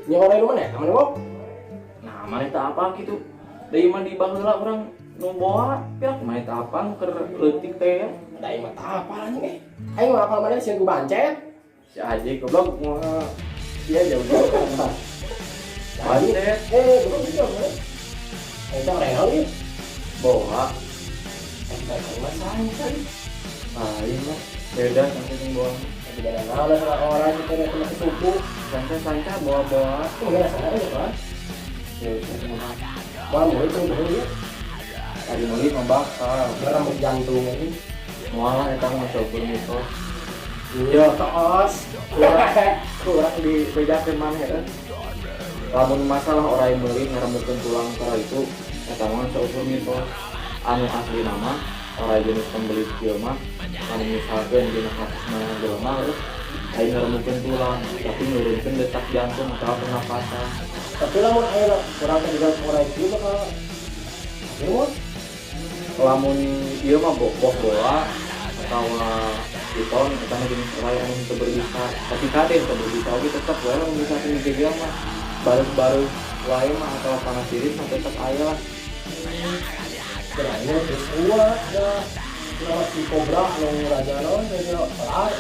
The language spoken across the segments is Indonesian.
Nya orang mana ya? Aman kok. Nah mana tak apa gitu dari mana di baheula orang nu boa ya mana tak apa nu keur leutik teh ya Da imah tah apa anjing aing mah apal mana sieun ku bancet. si Aji goblok mah iya jauh-jauh kan bancet Goblok itu apa? Eta real ieu. boa Eta masalah tadi. lain mah beda sampai yang boa Tidak ada naon sama orang itu kena suku. sanca boa-boa Itu enggak salah ya, Pak. ya udah Wah, mau itu dulu ya. tadi meuli mah bakal Rambut jantung ini. mualah eta mah sopir mitos Iya, tos. kurang dibedakeun maneh ya lamun masalah orang yang meuli ngarembeukeun tulang kara itu eta mah seukur mitos anu asli nama orang jenis pembeli kieu mah anu misalkeun dina kasusna jelema aing ngarembeukeun tulang tapi nurunkeun detak jantung atau pernapasan Tapi lamun aya kurang kejual orang itu bakal ya lamun ieu mah boh bola atawa piton eta mah jenis orang anu teu berbisa tapi kaden teu berbisa oge tetep wae lamun misalkeun digeger mah baru wae mah atau panas diri mah tetep aya lah berani terus gua ada nama si Cobra anu raja naon jadi parah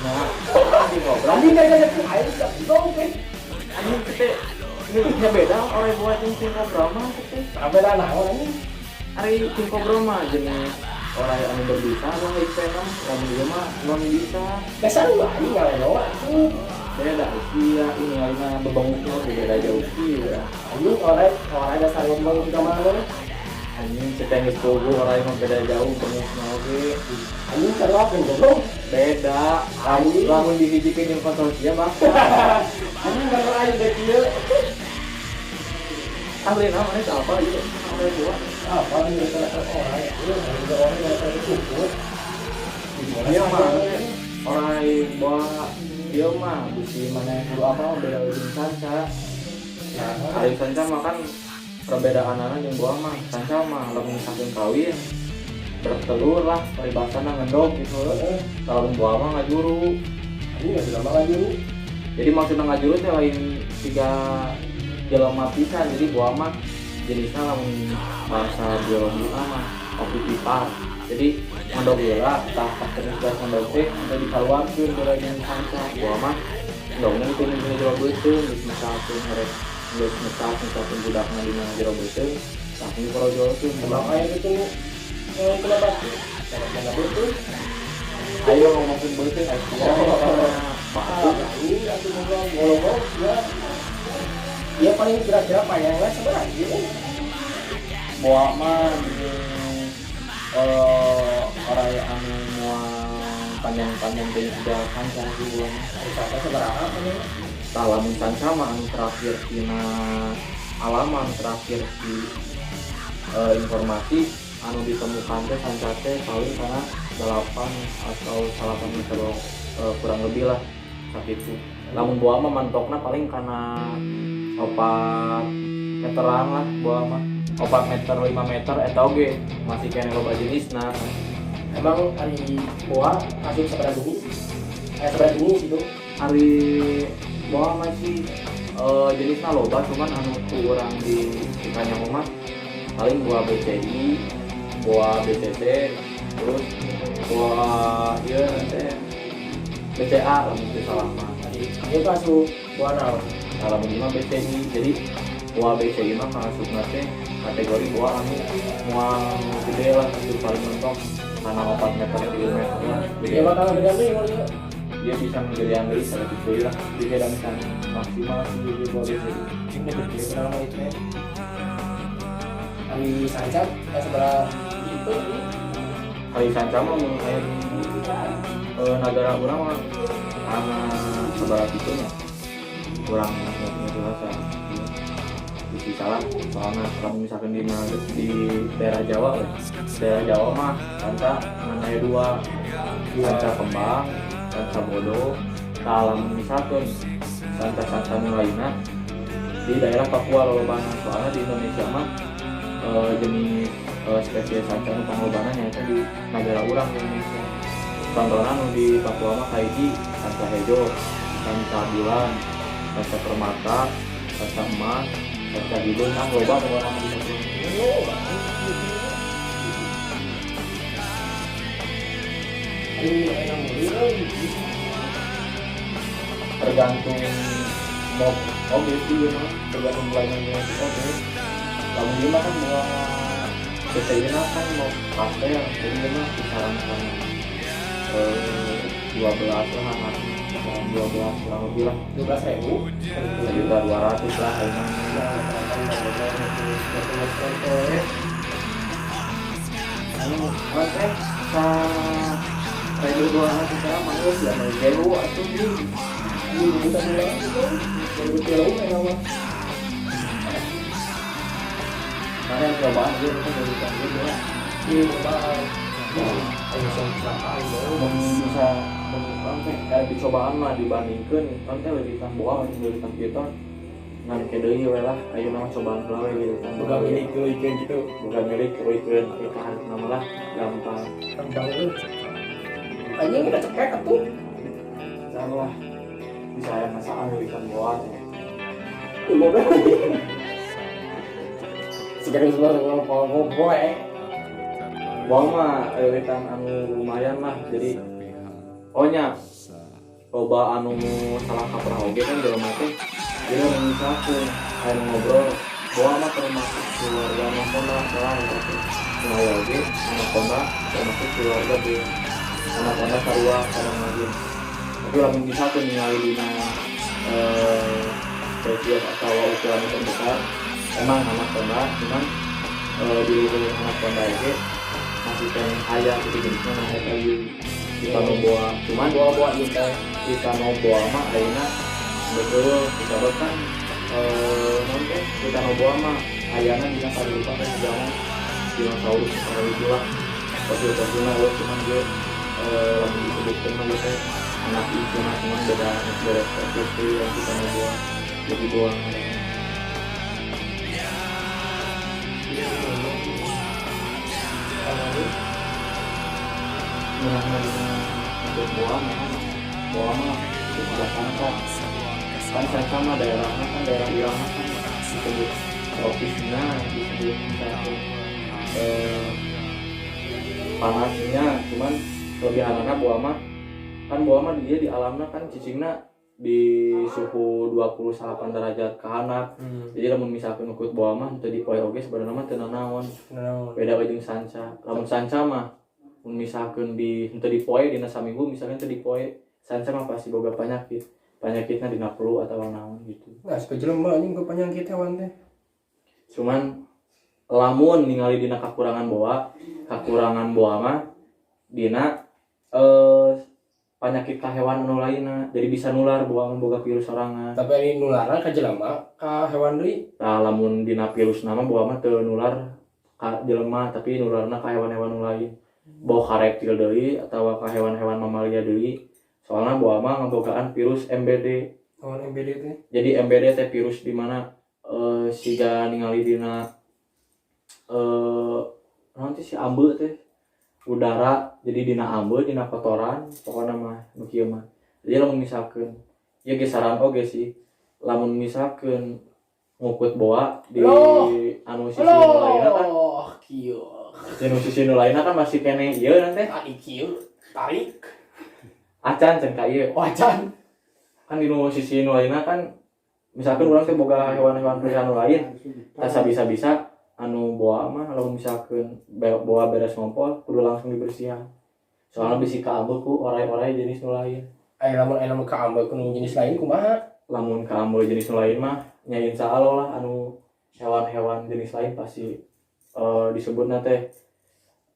nah di ngobrol Anjing gara-gara itu air tidak oke. anjing teh ini beda orang buat yang king cobra mah teh Apa lah naon anjing? ari king cobra mah jenis orang yang berbisa lah ipenam lamun dia mah non bisa Dasar lu anjing ngalewo aku. beda usia ini lainnya bebenguknya beda jauh ya Anjing orang dasar ngomong juga mana? anjing setengah pogo orang yang beda jauh benguknya oke Anjing kalau apa goblok? beda lamun dihijikeun jeung konsorsia bakal Anjing kalau aja udah kieu. ahli namanya apa gitu orang tua Apa ini dasar orang itu ada orang yang dasar cukup. dia mah orang bawa dia mah bisi mana dulu apa beda dengan sanca Nah, ari sanca mah kan perbedaan anak yang buah mah sanca mah lamun misalkan kawin bertelur lah peribahasana ngendog gitu kalau buah mah ngajuru anjing enggak bisa makan dulu. jadi maksudnya ngajuru teh lain tiga jelema pisan jadi buah mah jenisnya lamun bahasa biologi mah ovivivar jadi ngendog heula tah jenis gas ngendog teh ada dikaluarkeun dari yang sanca buah mah endogna itu nih jero beuteung geus misalkeun ngerek geus misalkeun budakna dina jero beuteung tah ini parojolkeun Emang air itu kenapa? Kenapa betul? ayo ngomongin beuteung aya Ini aku ngomong ya. Dia paling kira-kira panjangnya sebenarnya. buah mah orang yang anu panjang-panjang dari sudah sanca sih buah mah Wisata seberapa nih? tah lamun sanca mah anu terakhir tina alaman terakhir di informasi anu ditemukan teh sanca teh paling karena 8 atau 8 meter kurang lebih lah sakitu lamun buah mah mantokna paling karena 4 meteran lah buah mah 4 meter 5 meter eta oge masih kene loba jenisna Emang hari buah hasil seberapa ini? Seberapa ini gitu? hari buah masih jenisnya loba cuman anu kurang di kanya mah paling buah BCI buah BCC terus buah ieu teh BCA lamun teu salah mah Ini tuh hasil buah naon? kalau mah BCI jadi buah BCI mah masukna teh kategori buah anu mual gede lah itu paling mentok karena 4 meter 3 meter lah Dia bakal gede nih kalau dia. dia bisa menggeliang dari sana gitu lah dia dan kan maksimal sih dia buat BCI Ini gede kenapa itu ya? Hari sancat seberapa itu? hari sanca mah mun aya nagara urang mah karena sebarat itunya kurang punya rasa di salah soalnya kalau misalkan di daerah Jawa mah sanca nanya dua sanca kembang sanca bodoh kalau misalkan sanca lainnya di daerah Papua lolobana soalnya di Indonesia mah jenis spesies sanca nu panglobana nyaeta di negara urang Indonesia contohnya nu di Papua mah kaiji sanca hejo sanca bulan, sanca permata, sanca emas, sanca hidung, kan loba orang bisa tuh. Tergantung mau sih ya mah, tergantung pelayanannya itu oke. Kalau dia mah kan mau BCI kan mau kafe yang jadi mah disarankan 12 lah, 12 kurang lebih lah, 12.000 1.200.000 lah emang. Oke, kayak dua anak kita manusia yang menjelu atau di kita mulai itu menjelu memang. Karena cobaan dia itu menjadikan dia ya. Ini cobaan. Bisa kayak dicobaan mah dibandingkan kan teh lebih kan boa lebih kan kita ngan kedeui we lah ayeuna nama cobaan heula we gitu kan Bukan milik keluarga gitu. bukan milik keruikeun kita nama lah gampang Lu. Anjing kita cekek atuh. jangan lah bisa aya masalah lebih kan boa Ibu gue. Sekarang semua ngomong boy. boa mah ewetan anu lumayan lah jadi ohnya loba anu salah kaprah oge kan jelema teh jadi misalkan aya ngobrol boa mah termasuk keluarga nonton salah gitu mulai oge anak konda termasuk keluarga di anak konda sarua kadang lagi tapi lamun misalkan ningali dina spesies atau ukuran terbesar emang anak konda cuman di luar anak konda oge masih pengen ayah gitu jenisnya nah lagi kita mau bawa cuman bawa kita mau bawa mah ayeuna betul kita kan nanti kita mau bawa mah ayana bisa pada lupa kan sejarah dinosaurus seperti itulah fosil-fosilnya lo cuman dia lagi disebutkan mah dia anak itu mah cuman beda spesies yang kita mau bawa jadi doang untuk buah mah sudah sanca kan sanca mah daerahnya kan daerah irama kan disebut tropisnya disebut misalnya panasnya cuman kelebihannya buah mah kan buah mah dia di alamnya kan cicingnya di suhu 28 derajat ke anak jadi lamun misalkan ukut buah mah itu di poe oge sebenarnya mah teu naon beda jeung sanca lamun sanca mah misalkan di itu di poe dina saminggu misalkan itu di poe sanca mah pasti boga penyakitnya dina flu atau naon gitu nah sekejelema anjing ke penyakit hewan teh cuman lamun ningali dina kakurangan boa mah dina penyakit ka hewan anu lainna jadi bisa nular boa boga virus sorangan tapi ini nularan ka jelema ka hewan deui tah lamun dina virus nama boa mah teu nular ka jelema tapi nularna ka hewan-hewan anu lain boa ka reptil deui atawa ka hewan-hewan mamalia deui soalna boa mah ngabogaan virus MBD. MBD teh Jadi MBD teh virus di mana siga ningali dina nanti si ambeul teh udara jadi dina ambeul dina kotoran pokokna mah nu kieu mah. Jadi lamun misalkeun ieu ge saran oge sih lamun misalkeun ngukut boa di anu sisi nu lainna kan kieu sisi nu lainna kan masih kene ieu nanti kieu tarik acan can ka ieu wajan kan di nu sisi nu lainna kan misalkan urang teh boga hewan-hewan peliharaan lain tah sabisa-bisa anu boa mah lamun misalkeun boa beres ngompol kudu langsung dibersihan soalnya bisi kaambeu ku orai-orai jenis nu lain lamun kaambeu ku jenis lain kumaha lamun kaambeu jenis nu lain mah nya insyaallah lah anu hewan-hewan jenis lain pasti disebutna teh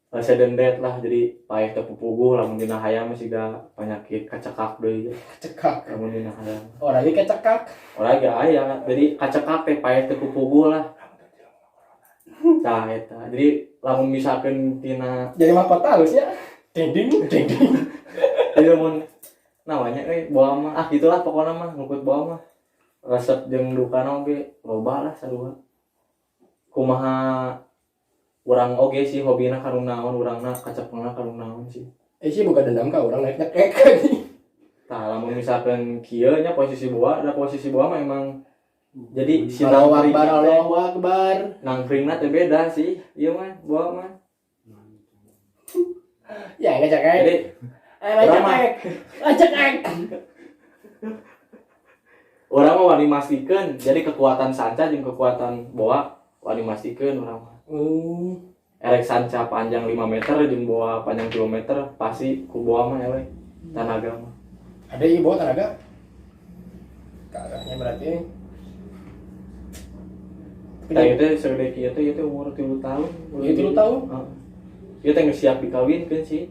sedendet lah jadi paeh teu pupuguh lamun dina hayam siga penyakit kacekak deui kacekak lamun dina hayam ora ge kacekak ora ge aya jadi kacekak teh paeh teu pupuguh lah tah eta jadi lamun misalkeun tina jadi mahkota harusnya ding ding jadi lamun namanya boa mah gitulah pokokna mah ngukut boa mah resep jeung dukana oge loba lah sarua kumaha urang oge sih hobina karung naon urangna kacepengna karung naon sih sih bukan dendam ka urang naik-naik tah lamun lamun misalkan kieu nya posisi boa mah emang jadi si Allahu Akbar. nangkringna teh beda sih. Ieu mah boa mah. Ya ngajak aing. Jadi Ajak aing. urang mah wani mastikeun jadi kekuatan sanca jeung kekuatan boa wani mastikeun urang mah. Erek sanca panjang 5 meter jeung boa panjang 3 meter pasti ku boa mah ewe tanaga mah. Ada ieu bawa tenaga? Kagaknya berarti. Tah ieu teh segede kieu teh umur 3 tahun. Ieu 3 tahun? Heeh. Ieu teh geus siap dikawinkeun sih.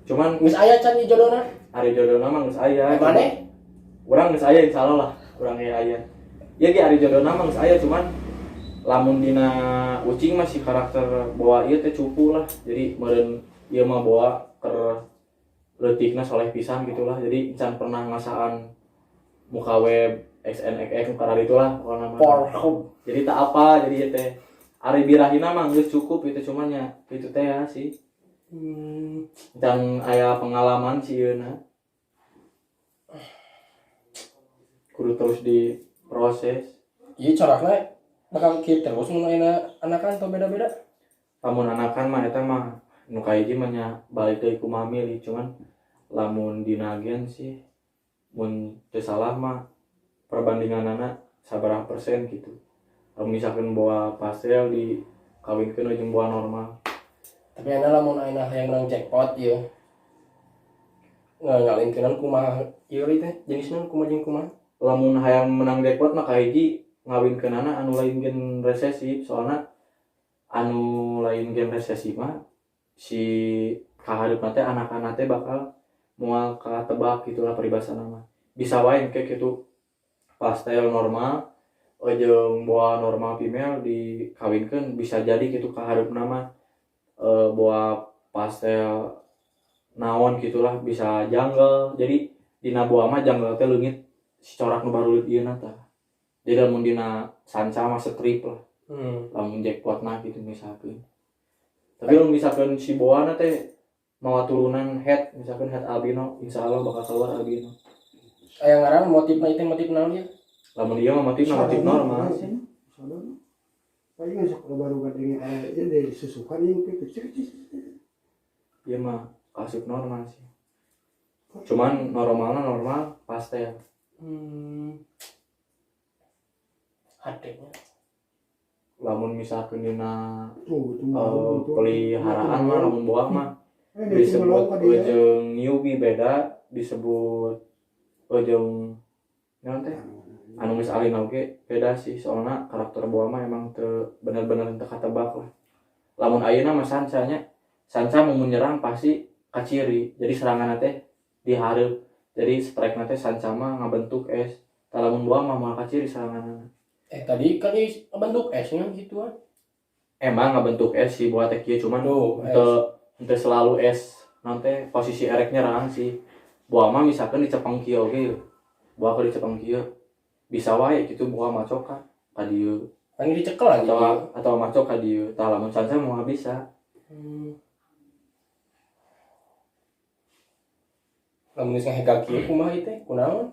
Cuman Geus aya can jodona? ari jodohna mah geus aya. Mane? Urang geus aya insyaallah lah, urang aya. Ieu ge ari jodohna mah geus aya cuman lamun dina ucing mah si karakter boa ieu teh cupu lah. Jadi meureun ieu mah boa keur leutikna soleh pisan gitulah. Jadi encan pernah ngasaan muka web XNXX karena itulah orang nama. Jadi tak apa jadi teh ari birahina mah geus cukup itu cuman ya itu teh ya sih. Dan aya pengalaman si ieuna. Kudu terus diproses. Ieu corakna bakal kieu terus mun ayeuna anakan atau beda-beda? Lamun anakan mah eta mah nu kahiji mah nya balik deui ku mamili cuman lamun dina agen sih mun teu salah mah perbandinganana sabaraha persen gitu. Lamun misalkan bawa pastel dikawinkeun jeung bawa normal. Tapi ana lamun ayeuna hayang menang jackpot ieu. Ngalinkeun kumaha ieu teh jenisna kumaha jeung kumaha? Lamun hayang menang jackpot mah kahiji ngawinkeunana anu lain gen resesi soalna anu lain gen resesi mah si kahareupna teh anak-anak teh bakal moal katebak gitulah paribasana mah. Bisa wae kayak gitu pastel normal jeung boa normal female dikawinkeun bisa jadi gitu kahareupna mah boa pastel naon gitulah bisa jungle. Jadi dina boa mah jungle teh leungit si corak nu barulit ieu na tah. Jadi lamun dina sanca mah strip lah. Lamun jackpotna gitu misalkeun. Tapi lamun misalkeun si boa na teh mawa turunan head, misalkan head albino, insyaallah bakal keluar albino. Aya ngaran motifna itu motif naon ya? Lamun dia mah motif normal sih. Paling sok baru gading ini disusukan yang kecil. Dia mah kasut normal sih. Cuman normalnya normal pastel. Adeknya. Lamun misalkan dina peliharaan mah lamun boa mah disebut ujung newbie beda, disebut ujung naon teh anu geus alin oge beda sih soalna karakter boa mah emang teu bener-bener teu katebak lah. Lamun ayeuna mah sanca mun menyerang pasti kaciri. Jadi seranganna teh dihareup. Jadi strike-na teh sanca mah ngabentuk es. Tah lamun boa mah moal kaciri seranganna. Tadi kan bentuk esnya gitu kan. Emang ngabentuk es si boa teh kieu cuman henteu selalu es. Nanti posisi erek nyerang sih. Boa mah misalkan dicepeng kieu oge. Boa keur dicepeng kieu. Bisa wae gitu boa macok ka dieu. Kan dicekel lagi. Atau macok ka dieu. Tah lamun sanca moal bisa. Lamun geus ngahegal kieu kumaha ieu teh? Kunaon?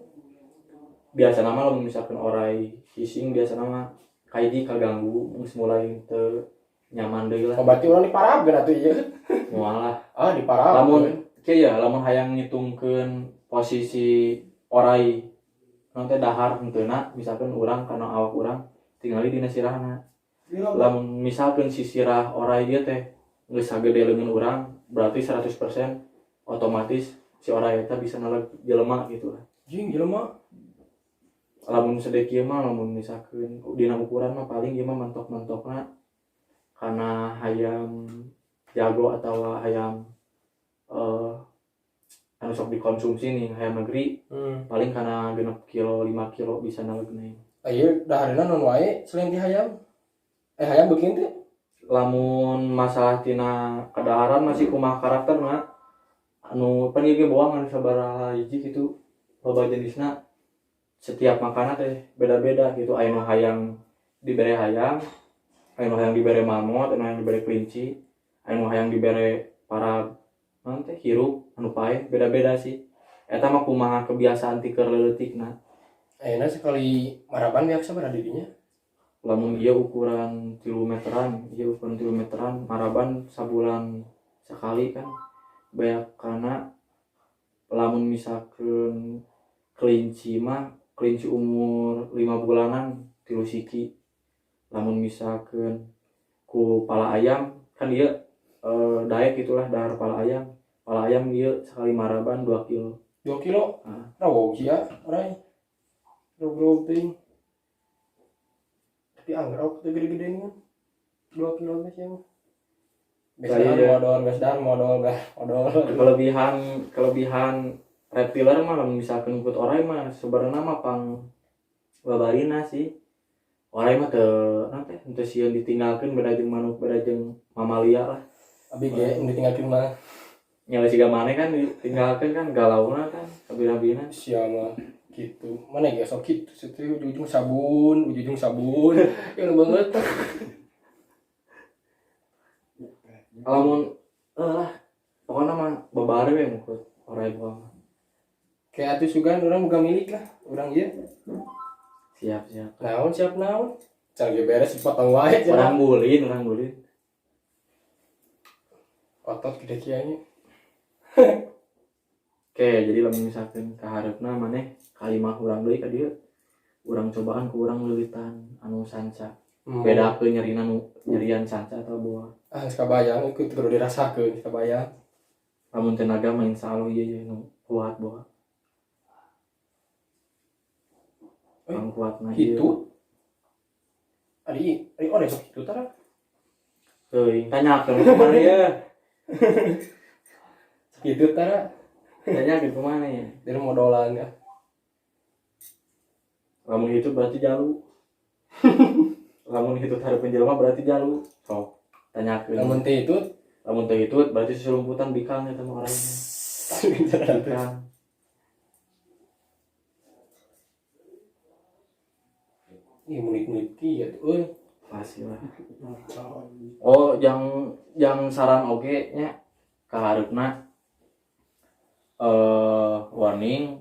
Biasa nama lamun misalkan orai fishing biasa nama kaidi kaganggu geus mulai teu nyaman deui lah. Oh berarti urang diparabkeun atuh ieu. Moal lah. Diparabkeun. Lamun kieu ya lamun hayang ngitungkeun posisi orai nanti dahar henteuna misalkan urang kana awak urang tingali dina sirahna. Lamun misalkan si sirah orai dia teh geus sagede leungeun urang berarti 100% otomatis si orai eta bisa naleg jelema gitu lah. Jeung jelema Lamun sedeki mah lamun misalkan dina ukuran mah paling ieu mah mentok-mentokna kana hayam jago atau hayam anu sok dikonsumsi nih hayam negeri paling kana 6 kilo 5 kilo bisa nalegna. Ieu dahareuna non wae selain ti hayam. Hayam beukeun teh. Lamun masalah tina kadaharan masih kumaha karakterna anu pan ieu ge boang anu sabaraha hiji kitu loba jenisna. Setiap makanan teh beda-beda gitu. Aya nu hayang dibere hayam, aya nu hayang dibere mamot, aya nu hayang dibere kelinci, aya nu hayang dibere para naon teh hirup anu paeh, beda-beda sih. eta mah kumaha kebiasaan ti keur leutikna. Ayeuna sekali maraban biasa berada dinya. Lamun ieu ukuran 3 meteran, maraban sabulan sekali kan. Beak kana lamun misalkeun kelinci umur 5 bulanan 3 siki. Lamun misalkeun ku pala ayam kan ieu daek itulah dahar pala ayam. Pala ayam ieu sekali maraban 2 kilo. 2 kilo. Nah. Rawo sia rai. Bro ting. Tapi anggrok teh gede-gede nih. 2 kilo teh yang. Biasanya modal. Kelebihan reptiler mah lamun misalkeun ikut orai mah sebenarnya mah pang babarina sih. Orai mah teu sieun ditinggalkeun beda jeung manuk, beda jeung mamalia lah. Abi ge ditinggalkeun mah Nya siga maneh kan ditinggalkeun kan galauna kan kabina-bina sia mah gitu. Mana ge sok kitu setu ujung sabun. Yang banget. Lamun lah pokoknya mah babare we mukut orai buah mah. Kayak atuh sugan urang boga milik lah. Urang ieu. Siap. Siap naon? Can ge beres dipotong wae cenah. Orang bulin. Otot gede kieu. Oke, jadi lamun misalkeun kaharepna maneh kalimah urang deui ka dieu. Urang cobaan ku urang leuwitan anu sanca. Bedakeun nyerian sanca atau buah. Kabayang ikut kudu dirasakeun kabayang. Lamun tenaga mah insyaallah ieu nu kuat buah. Ang kuatna ieu. Itu. Ari ore sok kitu tara. Teuing tanyakeun kumaha ya. Kitu tara. Tanyakeun kumaha ya. Dari modolan ya. Lamun itu berarti jalu. Lamun itu hareupeun jelema berarti jalu. Sok tanyakeun. Lamun teh itu berarti seselumputan bikalnya sama orangnya. Bikal. Ini murid-murid kieu tuh euy. Pasti lah. Oh, yang saran oge nya kaharepna warning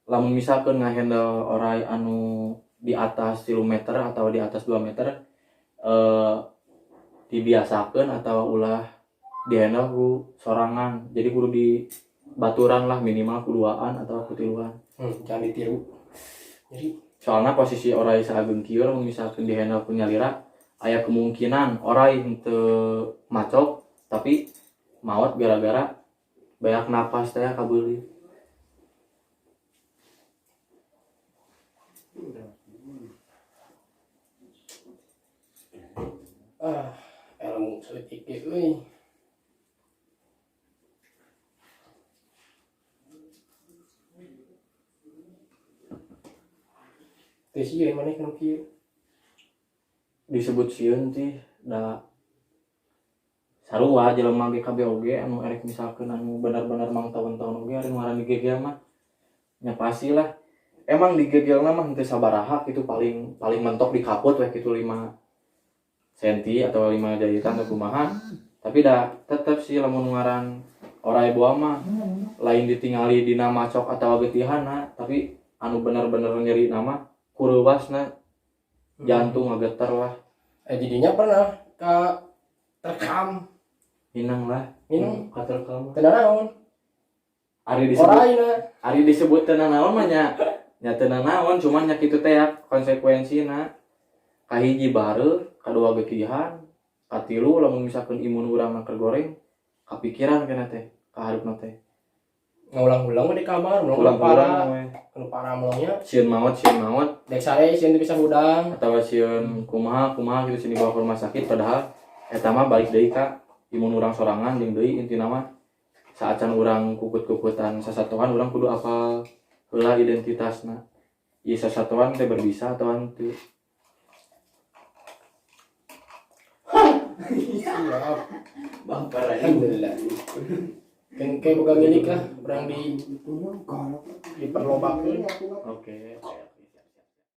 lamun misalkeun ngahandle orai anu di atas 3 meter atau di atas 2 meter dibiasakeun atau ulah dihandle ku sorangan. Jadi kudu di baturan lah minimal kuduaan atau kutiluan. Jangan ditiru. Jadi Soalnya posisi orai saageng kieu lamun misalkeun dihandle ku nyalira aya kemungkinan orai henteu macok tapi maot gara-gara banyak napas teh kabeuli. ilmu seutik euy. Teh sieun maneh kana kieu. Disebut sieun teh da sarua jelema ge kabeh oge anu erek misalkeun anu bener-bener mang tahun-tahun oge ari ngaran digegel mah nya pastilah emang digegelna mah henteu sabaraha kitu paling mentok di kaput we kitu 5 cm atau 5 jahitan atau kumaha tapi dah tetep sih lamun ngaran orai boa mah lain ditingali dina macok atau getihana tapi anu bener-bener nyeri nama kureuwasna jantung ngageter lah. Jadinya pernah terekam Minang lah. Minang katerkam. teu naon. Ari disebut teu naon mah nya teu naon cuman nya kitu teh konsekuensina. Kahiji bareu, kadua getihan, katilu lamun misalkeun imun urang keur goreng, kapikiran kana teh, kaharepna teh. Ngulang-ulang di kamar, ulang parah. Anu parah mulangnya Sieun maot. dek sare sieun teu bisa hudang. Atawa sieun kumaha gitu sini dibawa ke rumah sakit padahal eta mah balik deui ka imun urang sorangan jeung deui intina mah saat can urang kukut-kukutan sasatoan urang kudu apal heula identitasna. Ieu sasatoan teh berbisa atau henteu. Siap. Alhamdulillah. Kan kayak boga milik lah, orang diperlobakeun. Oke.